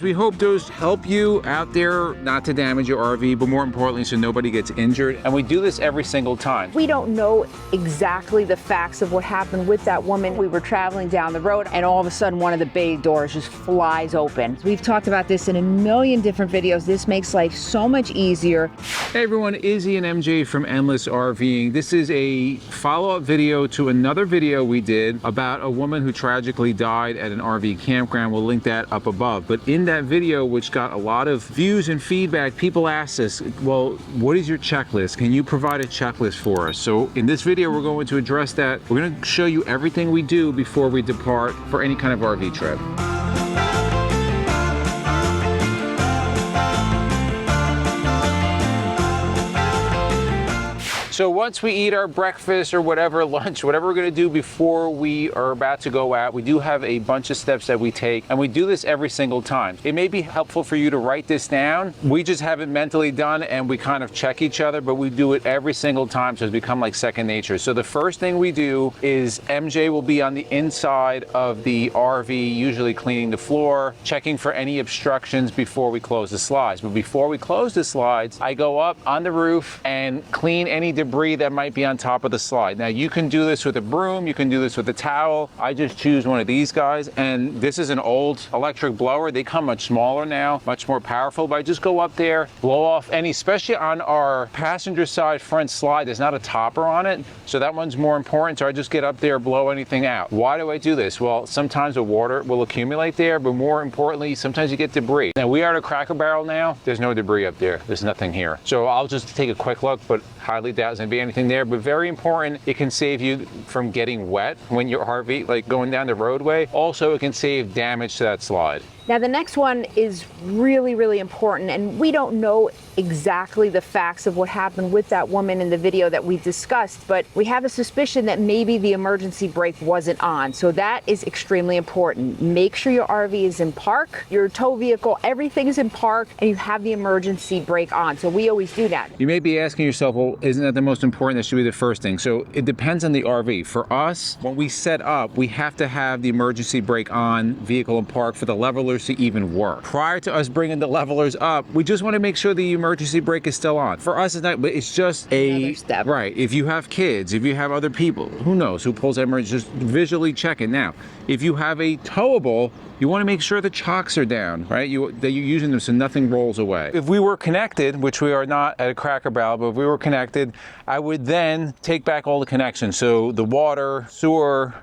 We hope those help you out there not to damage your RV, but more importantly, so nobody gets injured. And we do this every single time. We don't know exactly the facts of what happened with that woman. We were traveling down the road and all of a sudden one of the bay doors just flies open. We've talked about this in a million different videos. This makes life so much easier. Hey everyone, Izzy and MJ from Endless RVing. This is a follow-up video to another video we did about a woman who tragically died at an RV campground. We'll link that up above. But in that video, which got a lot of views and feedback, people asked us, well, what is your checklist? Can you provide a checklist for us? So in this video, we're going to address that. We're going to show you everything we do before we depart for any kind of RV trip. So once we eat our breakfast or whatever, lunch, whatever we're gonna do before we are about to go out, we do have a bunch of steps that we take, and we do this every single time. It may be helpful for you to write this down. We just have it mentally done and we kind of check each other, but we do it every single time, so it's become like second nature. So the first thing we do is MJ will be on the inside of the RV, usually cleaning the floor, checking for any obstructions before we close the slides. But before we close the slides, I go up on the roof and clean any debris that might be on top of the slide. Now you can do this with a broom, you can do this with a towel. I just choose one of these guys, and this is an old electric blower. They come much smaller now, much more powerful, but I just go up there, blow off any, especially on our passenger side front slide, there's not a topper on it, so that one's more important, so I just get up there, blow anything out. Why do I do this? Well, sometimes the water will accumulate there, but more importantly, sometimes you get debris. Now we are at a Cracker Barrel now, there's no debris up there, there's nothing here. So I'll just take a quick look, but highly doubt there's gonna be anything there, but very important, it can save you from getting wet when your RV, like going down the roadway. Also, it can save damage to that slide. Now the next one is really, really important, and we don't know exactly the facts of what happened with that woman in the video that we discussed, but we have a suspicion that maybe the emergency brake wasn't on. So that is extremely important. Make sure your RV is in park, your tow vehicle, everything is in park, and you have the emergency brake on. So we always do that. You may be asking yourself, well, isn't that the most important? That should be the first thing. So it depends on the RV. For us, when we set up, we have to have the emergency brake on, vehicle in park, for the levelers to even work. Prior to us bringing the levelers up, we just want to make sure the emergency brake is still on. For us, it's just another step. Right. If you have kids, if you have other people, who knows who pulls that emergency, just visually check it. Now, if you have a towable, you want to make sure the chocks are down, right? That you're using them so nothing rolls away. If we were connected, which we are not at a Cracker Barrel, but if we were connected, I would then take back all the connections. So the water, sewer,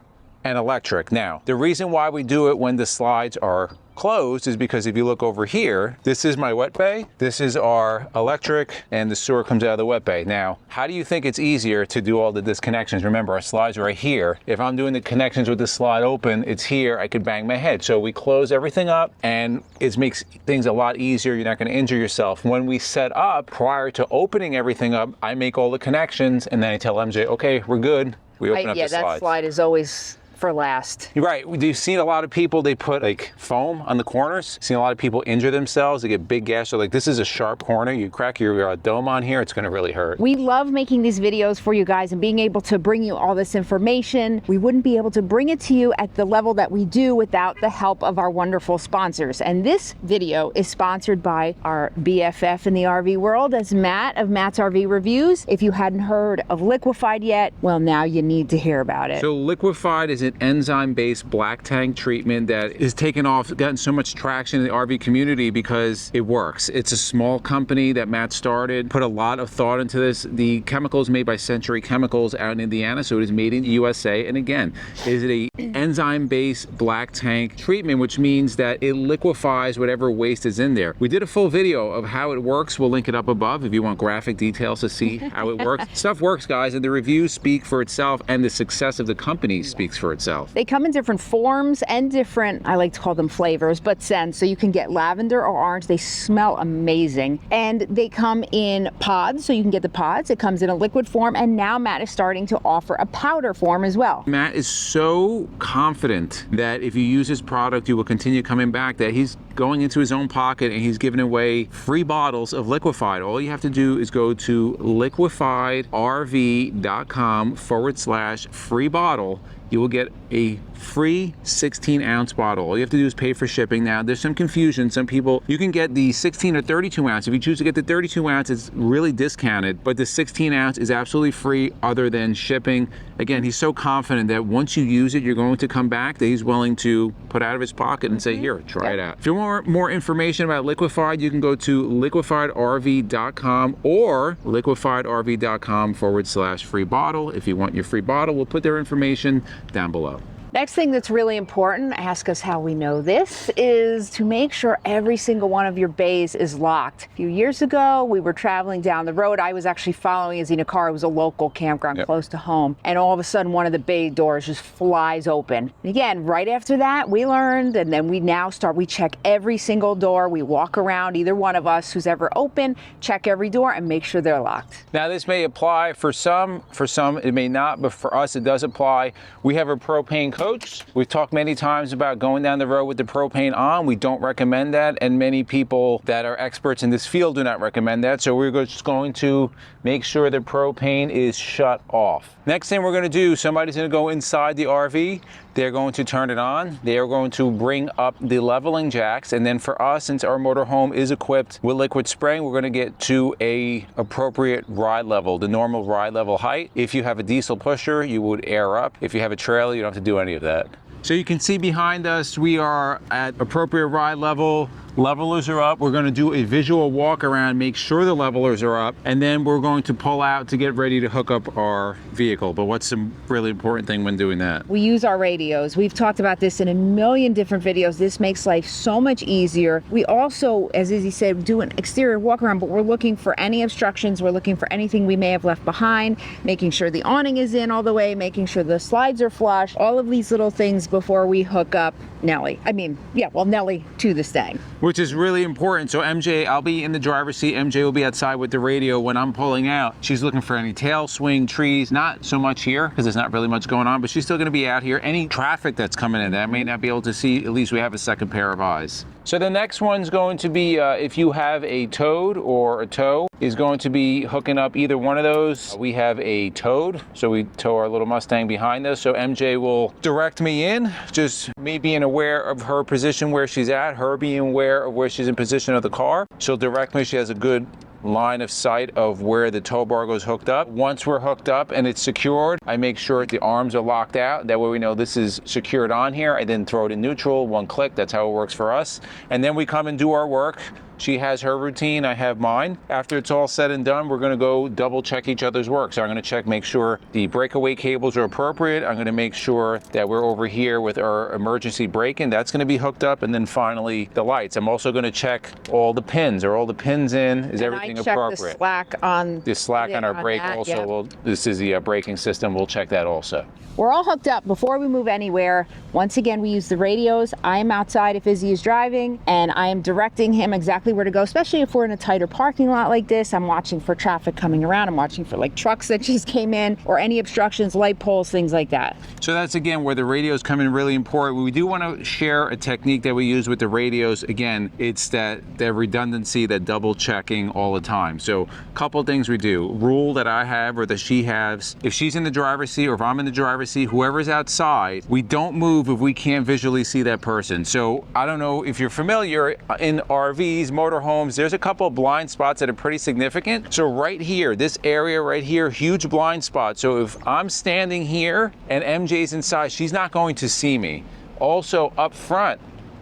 and electric. Now, the reason why we do it when the slides are closed is because if you look over here, this is my wet bay, this is our electric, and the sewer comes out of the wet bay. Now, how do you think it's easier to do all the disconnections? Remember, our slides are right here. If I'm doing the connections with the slide open, it's here, I could bang my head. So we close everything up, and it makes things a lot easier. You're not gonna injure yourself. When we set up, prior to opening everything up, I make all the connections, and then I tell MJ, okay, we're good. We open up the slides. Yeah, that slide is always for last. You're right. You've seen a lot of people, they put like foam on the corners. Seen a lot of people injure themselves. They get big gashes. So like, this is a sharp corner. You crack your dome on here, it's gonna really hurt. We love making these videos for you guys and being able to bring you all this information. We wouldn't be able to bring it to you at the level that we do without the help of our wonderful sponsors. And this video is sponsored by our BFF in the RV world, as Matt of Matt's RV Reviews. If you hadn't heard of Liquified yet, well, now you need to hear about it. So Liquified is an enzyme-based black tank treatment that is taken off, gotten so much traction in the RV community because it works. It's a small company that Matt started, put a lot of thought into this. The chemical is made by Century Chemicals out in Indiana, so it is made in the USA. And again, is it a enzyme-based black tank treatment, which means that it liquefies whatever waste is in there. We did a full video of how it works. We'll link it up above if you want graphic details to see how it works. Stuff works, guys, and the reviews speak for itself, and the success of the company speaks for itself. They come in different forms and different, I like to call them flavors, but scents. So you can get lavender or orange. They smell amazing. And they come in pods, so you can get the pods. It comes in a liquid form, and now Matt is starting to offer a powder form as well. Matt is so confident that if you use his product, you will continue coming back, that he's going into his own pocket and he's giving away free bottles of Liquified. All you have to do is go to liquifiedrav.com/free bottle. you will get a free 16-ounce bottle. All you have to do is pay for shipping. Now, there's some confusion. Some people, you can get the 16 or 32 ounce. If you choose to get the 32 ounce, it's really discounted, but the 16 ounce is absolutely free other than shipping. Again, he's so confident that once you use it, you're going to come back, that he's willing to put out of his pocket and say, here, try it out. If you want more information about Liquified, you can go to liquifiedrv.com or liquifiedrv.com/free bottle. If you want your free bottle, we'll put their information down below. Next thing that's really important, ask us how we know this, is to make sure every single one of your bays is locked. A few years ago, we were traveling down the road. I was actually following Izzy in a car. It was a local campground close to home. And all of a sudden, one of the bay doors just flies open. And again, right after that, we learned, and then we check every single door. We walk around, either one of us who's ever open, check every door and make sure they're locked. Now, this may apply for some it may not, but for us, it does apply. We have a propane coach. We've talked many times about going down the road with the propane on. We don't recommend that, and many people that are experts in this field do not recommend that. So we're just going to make sure the propane is shut off. Next thing we're going to do, somebody's going to go inside the RV. They're going to turn it on. They are going to bring up the leveling jacks, and then for us, since our motorhome is equipped with liquid spraying, we're going to get to a appropriate ride level, the normal ride level height. If you have a diesel pusher, you would air up. If you have a trailer, you don't have to do any of that. So you can see behind us, we are at appropriate ride level. Levelers are up. We're going to do a visual walk around, make sure the levelers are up, and then we're going to pull out to get ready to hook up our vehicle. But what's some really important thing when doing that? We use our radios. We've talked about this in a million different videos. This makes life so much easier. We also, as Izzy said, do an exterior walk around, but we're looking for any obstructions. We're looking for anything we may have left behind, making sure the awning is in all the way, making sure the slides are flush, all of these little things before we hook up Nellie. Nellie to this thing. Which is really important. So MJ, I'll be in the driver's seat. MJ will be outside with the radio. When I'm pulling out, she's looking for any tail swing, trees, not so much here because there's not really much going on, but she's still going to be out here. Any traffic that's coming in that I may not be able to see, at least we have a second pair of eyes. So the next one's going to be, if you have a Toad or a tow, is going to be hooking up either one of those. We have a Toad, so we tow our little Mustang behind us. So MJ will direct me in, just me being aware of her position where she's at, her being aware of where she's in position of the car. She'll direct me. She has a good line of sight of where the tow bar goes hooked up. Once we're hooked up and it's secured, I make sure the arms are locked out. That way we know this is secured on here. I then throw it in neutral, one click. That's how it works for us. And then we come and do our work. She has her routine, I have mine. After it's all said and done, we're gonna go double check each other's work. So I'm gonna check, make sure the breakaway cables are appropriate. I'm gonna make sure that we're over here with our emergency braking. That's gonna be hooked up. And then finally, the lights. I'm also gonna check all the pins. Are all the pins in? Is everything appropriate? The slack on our brake that, also. This is the braking system. We'll check that also. We're all hooked up. Before we move anywhere, once again, we use the radios. I am outside if Izzy is driving, and I am directing him exactly where to go, especially if we're in a tighter parking lot like this. I'm watching for traffic coming around. I'm watching for like trucks that just came in or any obstructions, light poles, things like that. So that's again where the radios come in really important. We do want to share a technique that we use with the radios. Again, it's that redundancy, that double checking all the time. So a couple of things we do. Rule that I have or that she has, if she's in the driver's seat or if I'm in the driver's seat, whoever's outside, we don't move if we can't visually see that person. So I don't know if you're familiar in RVs, motorhomes, there's a couple of blind spots that are pretty significant. So right here, this area right here, huge blind spot. So if I'm standing here and MJ's inside, she's not going to see me. Also up front,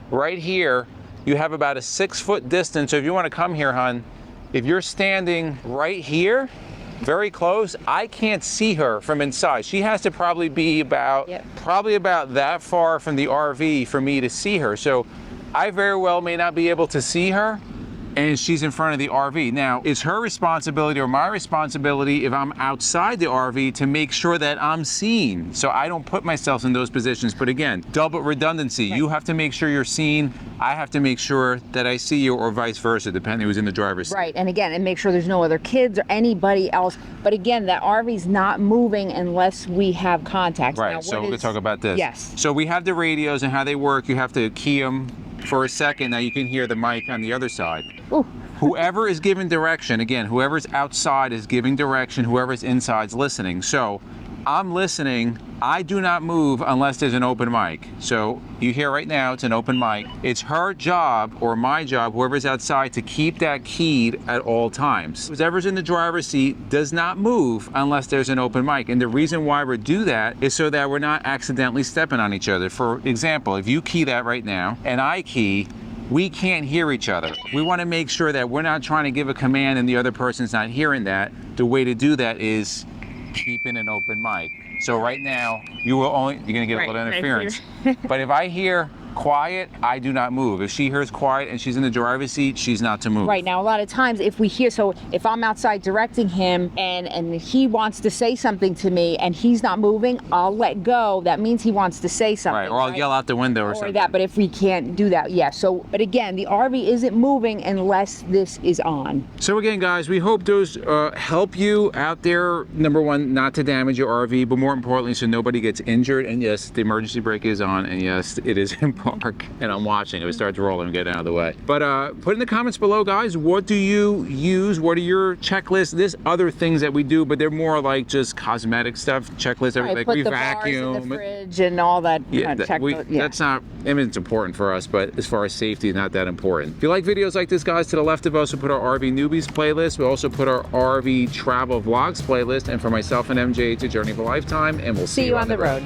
right here, you have about a 6-foot distance. So if you want to come here, hon, if you're standing right here, very close, I can't see her from inside. She has to probably be about that far from the RV for me to see her. So I very well may not be able to see her, and she's in front of the RV. Now, it's her responsibility or my responsibility if I'm outside the RV to make sure that I'm seen. So I don't put myself in those positions. But again, double redundancy. Right. You have to make sure you're seen. I have to make sure that I see you, or vice versa, depending who's in the driver's seat. Right, and again, and make sure there's no other kids or anybody else. But again, that RV's not moving unless we have contact. Right, now, so we're gonna talk about this. Yes. So we have the radios and how they work. You have to key them for a second. Now you can hear the mic on the other side. Ooh. Whoever is giving direction, again, whoever's outside is giving direction, whoever's inside is listening. So I'm listening. I do not move unless there's an open mic. So you hear right now, it's an open mic. It's her job or my job, whoever's outside, to keep that keyed at all times. Whoever's in the driver's seat does not move unless there's an open mic. And the reason why we do that is so that we're not accidentally stepping on each other. For example, if you key that right now and I key, we can't hear each other. We want to make sure that we're not trying to give a command and the other person's not hearing that. The way to do that is keeping an open mic. So right now, you're gonna get a little interference. But if I hear quiet, I do not move. If she hears quiet and she's in the driver's seat, she's not to move. Right. Now, a lot of times if we hear, so if I'm outside directing him and he wants to say something to me and he's not moving, I'll let go. That means he wants to say something. Right, or I'll yell out the window or something. That, but if we can't do that, yeah. So, but again, the RV isn't moving unless this is on. So again, guys, we hope those help you out there. Number one, not to damage your RV, but more importantly, so nobody gets injured. And yes, the emergency brake is on, and yes, it is in park, and I'm watching. If it starts rolling, get out of the way. But put in the comments below, guys, what do you use? What are your checklists? There's other things that we do, but they're more like just cosmetic stuff, checklists, everything. Like we vacuum, bars in the fridge and all that. Yeah, that's not, I mean, it's important for us, but as far as safety, not that important. If you like videos like this, guys, to the left of us, we put our RV Newbies playlist. We also put our RV Travel Vlogs playlist, and for myself and MJ, it's a journey of a lifetime, and we'll see you on the road.